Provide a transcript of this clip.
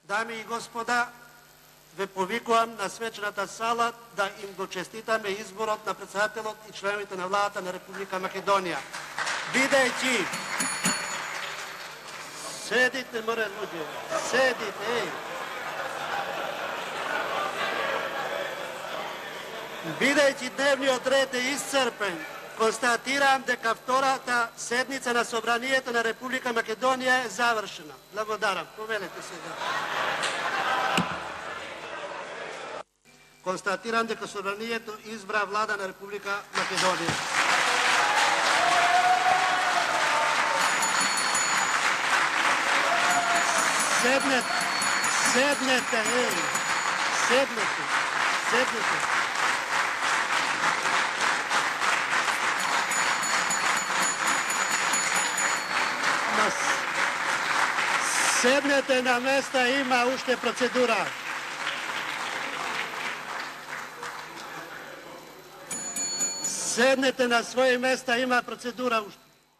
Дами и господа, ве повикувам на свечената сала да им го честитаме изборот на председателот и членовите на владата на Република Македонија. Бидејќи седите, море луѓе, седите, еј. Бидејќи дневниот ред е исцрпен, констатирам дека втората седница на Собранието на Република Македонија е завршена. Благодарам. Повелете сега. Констатирам дека Собранието избра влада на Република Македонија. Седнете, еј. Седнете. Седнете на места, има уште процедура. Седнете на своји места, има процедура уште.